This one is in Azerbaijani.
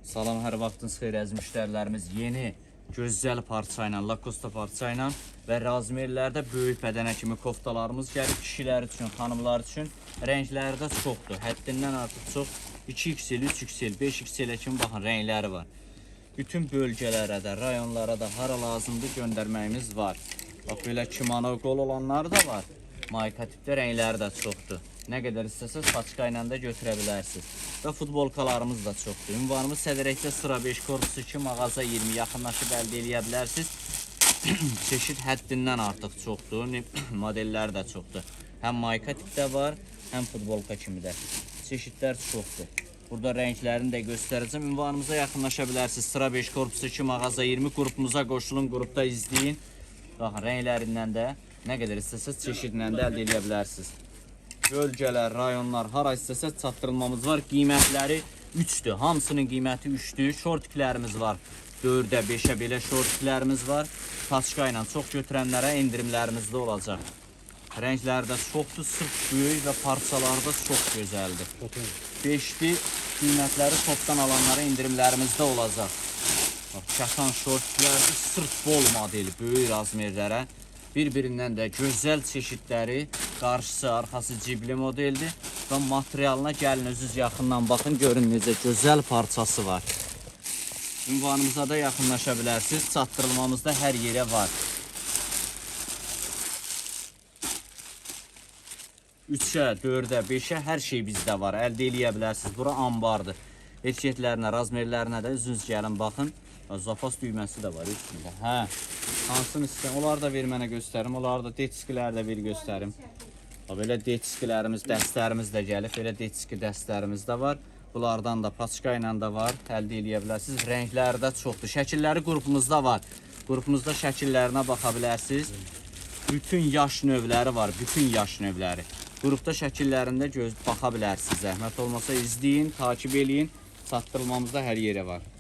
Salam, hər vaxtınız xeyir əziz müştərilərimiz. Yeni, gözəl parça ilə, Lacoste parça ilə və razmerlərdə böyük bədənə kimi koftalarımız gəlir. Kişilər üçün, xanımlar üçün rəngləri də çoxdur. Həddindən artıq çox 2XL, 3XL, 5XL kimi baxın rəngləri var. Bütün bölgələrə də, rayonlara da hara lazımdır göndərməyimiz var. Bax, belə kimono qol olanlar da var. Mayka tipdə rəngləri də çoxdur. Nə qədər istəsəz paçka ilə də götürə bilərsiniz. Və futbolkalarımız da çoxdur. Ünvanımız Sədərəkdə sıra 5 korpus 2 mağaza 20 yaxınlaşıb əldə eləyə bilərsiniz. Çeşid həddindən artıq çoxdur. Modellər də çoxdur. Həm mayka tipdə var, həm futbolka kimi də. Çeşidlər çoxdur. Burada rənglərini də göstərəcəm. Ünvanımıza yaxınlaşa bilərsiniz. Sıra 5 korpus 2 mağaza 20 qrupumuza qoşulun, qrupda izləyin. Baxın, rənglərindən də nə qədər istəsəz çeşidlə də əldə eləyə bilərsiniz. Bölgələr, rayonlar, hara istəsəz çatdırılmamız var. Qiymətləri 3'dür. Hamısının qiyməti 3'dür. Şortiklərimiz var. 4'ə, 5'ə belə şortiklərimiz var. Paçka ilə çox götürənlərə endirimlərimiz də olacaq. Rəngləri də çoxdur, sırf böyük və parçaları da çox gözəldir. 5'dir. Qiymətləri topdan alanlara endirimlərimiz də olacaq. Çatan şortiklərdir, sırf bol modeli, böyük razmerlərə. Bir-birindən də gözəl çeşidləri, qarşısı, arxası cibli modeldir və materialına gəlin özünüz yaxından baxın, görün necə gözəl parçası var. Ünvanımıza da yaxınlaşa bilərsiniz, çatdırılmamız da hər yerə var. 3'ə, 4'ə, 5'ə hər şey bizdə var, əldə eləyə bilərsiniz. Bura ambardır. Etiketlərinə, razmerlərinə də özünüz gəlin baxın. Zapas düyməsi də var üstündə. Hə, hansını istəyəm, onları da ver mənə göstərim. Onları da detiskiləri də bir göstərim. Belə detiskilərimiz, dəstlərimiz də gəlib. Belə detiski dəstlərimiz də var. Bunlardan da paçka ilə də var. Əldə eləyə bilərsiniz. Rəngləri də çoxdur. Şəkilləri qrupumuzda var. Qrupumuzda şəkillərinə baxa bilərsiniz. Bütün yaş növləri var. Bütün yaş növləri. Qrupda şəkillərində baxa bilərsiniz. Zəhmət olmasa izləyin, takip eləyin. Çatdırılmamızda hər yerə var.